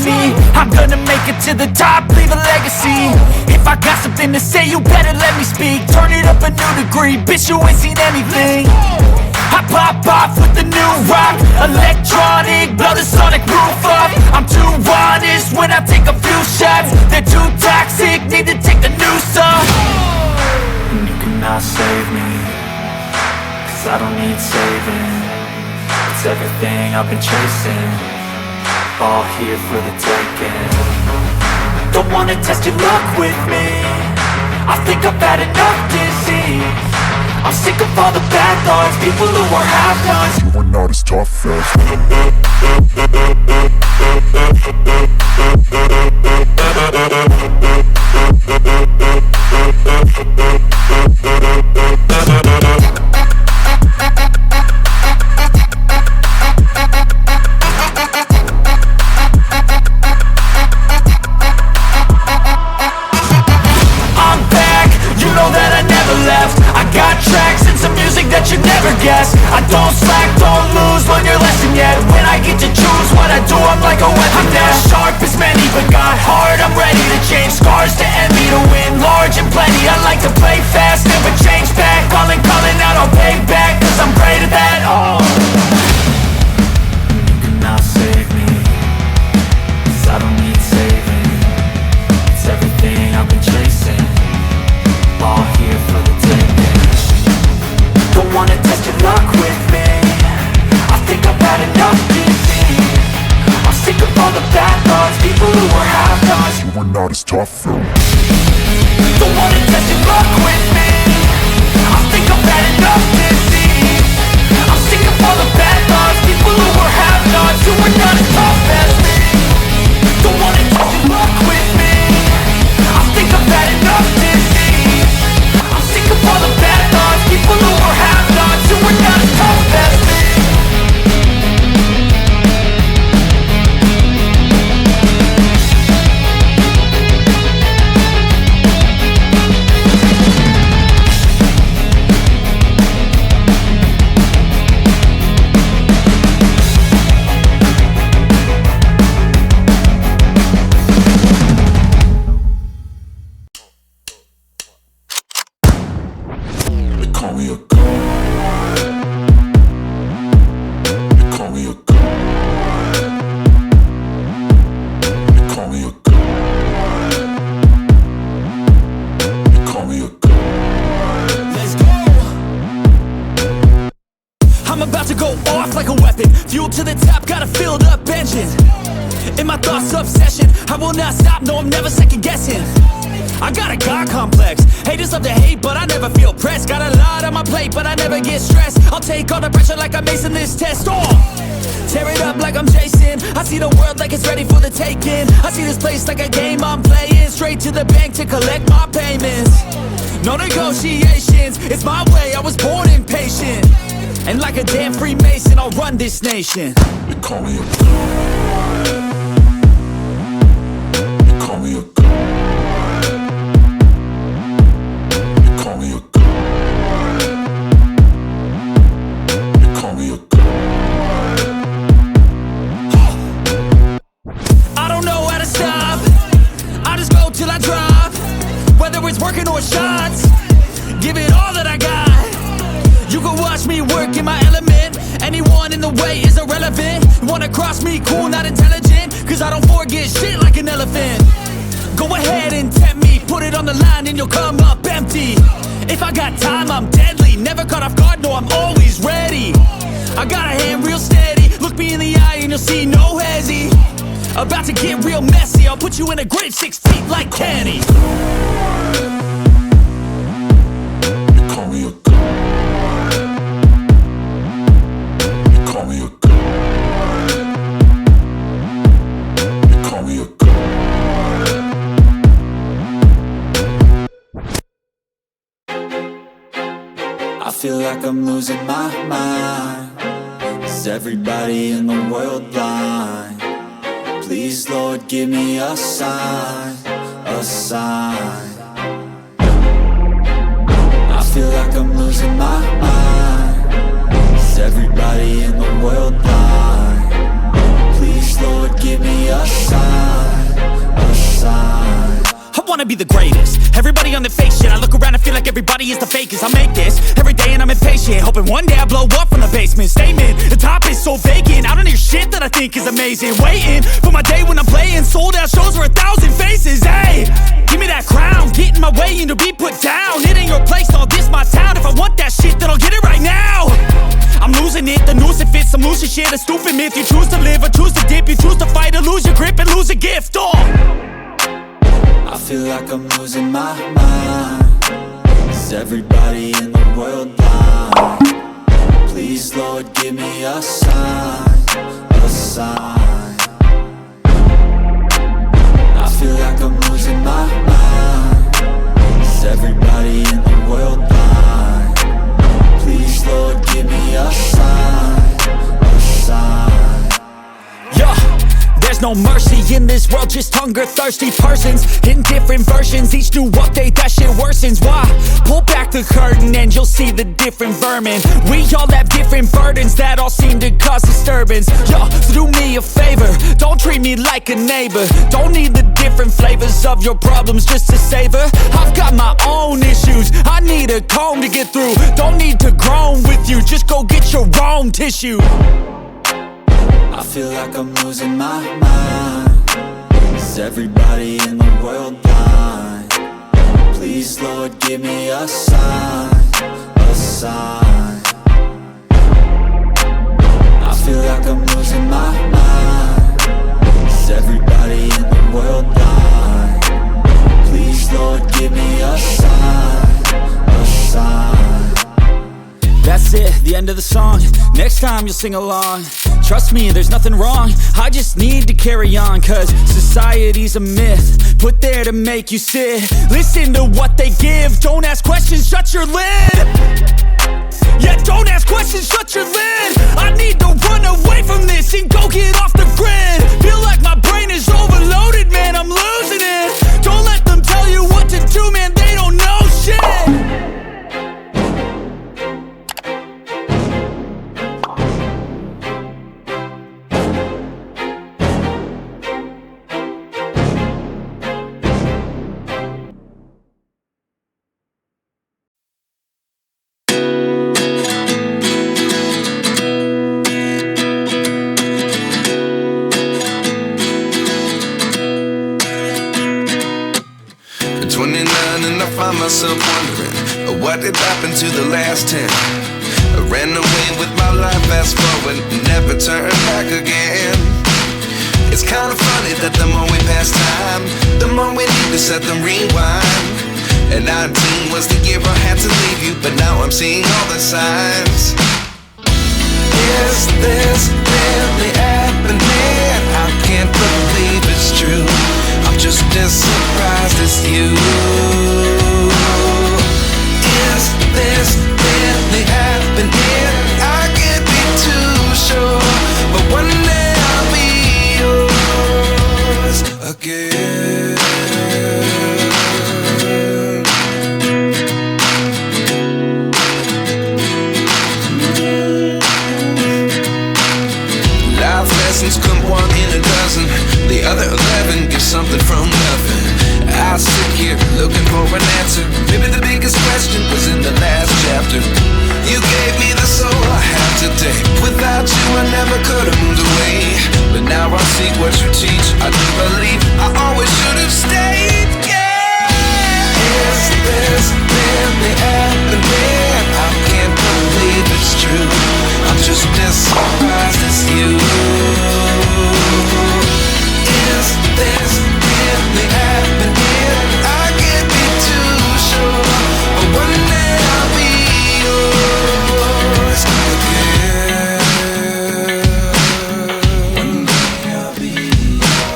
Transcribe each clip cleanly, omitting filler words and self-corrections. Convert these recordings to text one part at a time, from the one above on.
me. I'm gonna make it to the top, leave a legacy. If I got something to say, you better let me speak. Turn it up a new degree, bitch, you ain't seen anything. I pop off with the new rock, electronic, blow the sonic roof up. I'm too honest when I take a few shots. They're too toxic, need to take the noose off. You cannot save me, 'cause I don't need saving. It's everything I've been chasing, all here for the taking. Don't wanna test your luck with me, I think I've had enough disease. I'm sick of all the bad thoughts, people who are half-nots. You are not as tough as I'm back, you know that I never left. I got tracks and some music that you never guessed. I don't slack, don't lose, learn your lesson yet. When I get to choose what I do, I'm like a weapon. I'm not sharp as many, but got hard, I'm ready to change. Scars to envy, to win large and plenty. I like to play fast, never change back. Calling out, I'll pay back, 'cause I'm great at that. Oh, you cannot save me, 'cause I don't need saving. It's everything I've been chasing, all here for the taking. Don't wanna test your luck with me, I think I've had enough disease. I'm sick of all the bad thoughts, people who are half-nots. you are not as tough as Don't wanna test your luck with me, I think I've had enough disease. I'm sick of all the bad thoughts, people who are half-nots. You are not as tough as me. Don't wanna test your luck with me, I think I've had enough disease. I'm sick of all the bad thoughts, people who are half-nots. You are not as tough as me. They call me a god. They call me a god. They call me a god. They call me a god. Let's go. I'm about to go off like a weapon, fuel to the top, got a filled up engine. In my thoughts obsession, I will not stop, no I'm never second guessing. I got a God complex, haters love to hate but I never feel pressed. Got a lot on my plate but I never get stressed. I'll take all the pressure like I'm acing this test. Oh, tear it up like I'm Jason, I see the world like it's ready for the taking. I see this place like a game I'm playing, straight to the bank to collect my payments. No negotiations, it's my way, I was born impatient. And like a damn Freemason, I'll run this nation. They call me a god. They call me a god. They call me a god. They call me a god. I don't know how to stop, I just go till I drop. Whether it's working or shots, give it all that I got. You can watch me work in my element, anyone in the way is irrelevant. You wanna cross me, cool, not intelligent, 'cause I don't forget shit like an elephant. Go ahead and tempt me, put it on the line and you'll come up empty. If I got time, I'm deadly, never caught off guard, no I'm always ready. I got a hand real steady, look me in the eye and you'll see no hezzy. About to get real messy, I'll put you in a grave 6 feet like Kenny. They call me a god. They call me a god. They call me a god. I feel like I'm losing my mind. Is everybody in the world blind? Please, Lord, give me a sign, a sign. I feel like I'm losing my mind. Is everybody in the world blind? Please, Lord, give me a sign, a sign. I wanna be the greatest. Everybody on their fake shit. I look around and feel like everybody is the fakest. I make this every day and I'm impatient, hoping one day I blow up from the basement. Statement, the top is so vacant. I don't hear shit that I think is amazing. Waiting for my day when I'm playing sold out shows for 1,000 faces. Hey, give me that crown, get in my way and to be put down. It ain't your place, all this my town. If I want that shit, then I'll get it right now. I'm losing it, the noose it fits. I'm losing shit, a stupid myth. You choose to live or choose to dip. You choose to fight or lose your grip and lose a gift. I feel like I'm losing my mind. Is everybody in the world blind? Please, Lord, give me a sign, a sign. I feel like I'm losing my mind. Is everybody in the world blind? Please, Lord, give me a sign, a sign. Yeah. There's no mercy in this world, just hunger-thirsty persons in different versions. Each new update, that shit worsens. Why? Pull back the curtain and you'll see the different vermin. We all have different burdens that all seem to cause disturbance. Yo, so do me a favor, don't treat me like a neighbor. Don't need the different flavors of your problems just to savor. I've got my own issues, I need a comb to get through. Don't need to groan with you, just go get your own tissue. I feel like I'm losing my mind. Is everybody in the world blind? Please, Lord, give me a sign, a sign. I feel like I'm losing my mind. Is everybody in the world blind? Please, Lord, give me a sign, a sign. That's it, the end of the song. Next time you'll sing along. Trust me, there's nothing wrong. I just need to carry on, cause society's a myth put there to make you sit. Listen to what they give. Don't ask questions, shut your lid. Yeah, don't ask questions, shut your lid. I need to run away from this and go get off the grid. Feel like my brain is overloaded, man, I'm losing it. Don't let them tell you what to do, man, they don't know shit. Myself wondering what did happen to the last 10. I ran away with my life, fast forward, never turn back again. It's kind of funny that the more we pass time, the more we need to set them rewind. And 19 was the year I had to leave you, but now I'm seeing all the signs. Is this really happening? I can't believe it's true. I'm just as surprised as you. Is this really happening? I can't be too sure, but one day I'll be yours again. Life lessons come one in a dozen. The other 11 give something from nothing. I sit here looking for an answer. Maybe the biggest question was in the last chapter. You gave me the soul I have today. Without you I never could have moved away. But now I see what you teach. I do believe I always should have stayed. Yeah. Is this really happening? I can't believe it's true. I'm just as surprised as you. Is this really happening? I can't be too sure, but one day I'll be yours again. One day I'll be yours.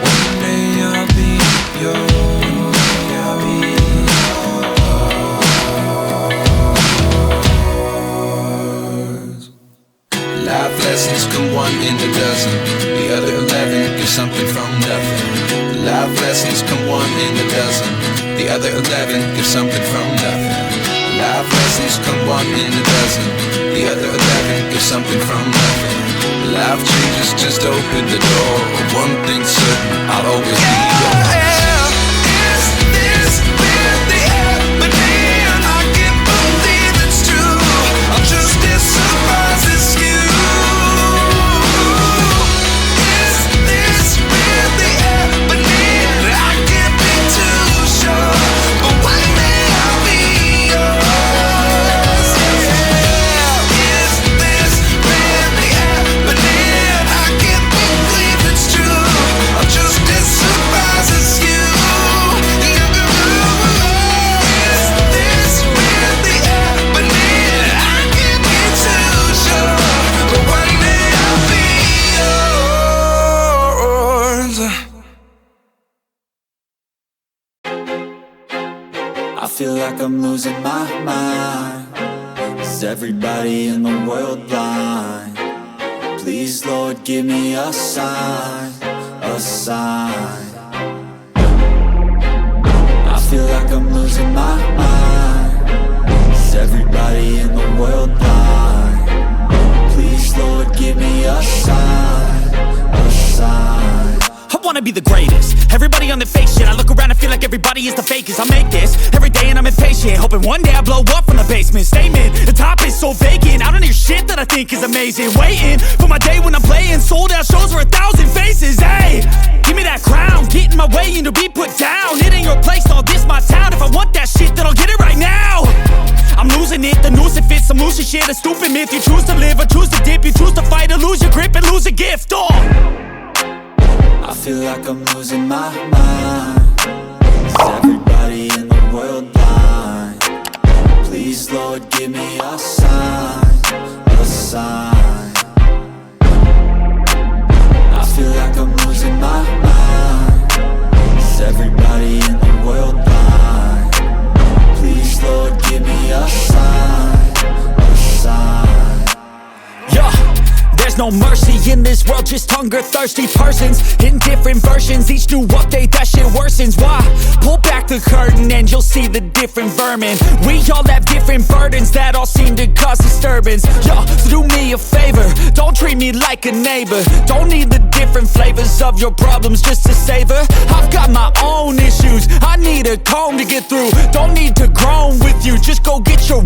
One day I'll be yours. Life lessons come one in a dozen. The other 11 give something from nothing. Life lessons come one in a dozen. The other 11 give something from nothing. Life lessons come one in a dozen. The other 11 get something from nothing. Life changes, just open the door. One thing's certain, I'll always be yours. Is this really happening? I can't believe it's true. I'm just as surprised as you. Is this really happening? I can't be too sure, but one day I'll be yours. Is this really happening? I can't believe it's true. I'm just as surprised as you. Is this really happening? I can't be too sure, but one day I'll be yours. I feel like I'm losing my mind. Is everybody in the world blind? Please, Lord, give me a sign, a sign. I feel like I'm losing my mind. Is everybody in the world blind? Please, Lord, give me a sign, a sign. I wanna be the greatest. Everybody on the fake shit. I look around and feel like everybody is the fakest. I make this every day and I'm impatient, hoping one day I blow up from the basement. Statement, the top is so vacant. I don't hear shit that I think is amazing. Waiting for my day when I'm playing sold out shows for 1,000 faces. Hey, give me that crown, get in my way and to be put down. It ain't your place, all this my town. If I want that shit, then I'll get it right now. I'm losing it, the noose it fits. I'm losing shit, a stupid myth. You choose to live or choose to dip. You choose to fight or lose your grip and lose a gift. Oh, I feel like I'm losing my mind. Is everybody in the world blind? Please, Lord, give me a sign, a sign. I feel like I'm losing my mind. Is everybody in the world blind? Please, Lord, give me a sign, a sign. Yeah. There's no mercy in this world, just hunger-thirsty persons in different versions. Each new update, that shit worsens. Why? Pull back the curtain and you'll see the different vermin. We all have different burdens that all seem to cause disturbance. Yo, so do me a favor, don't treat me like a neighbor. Don't need the different flavors of your problems just to savor. I've got my own issues, I need a comb to get through. Don't need to groan with you, just go get your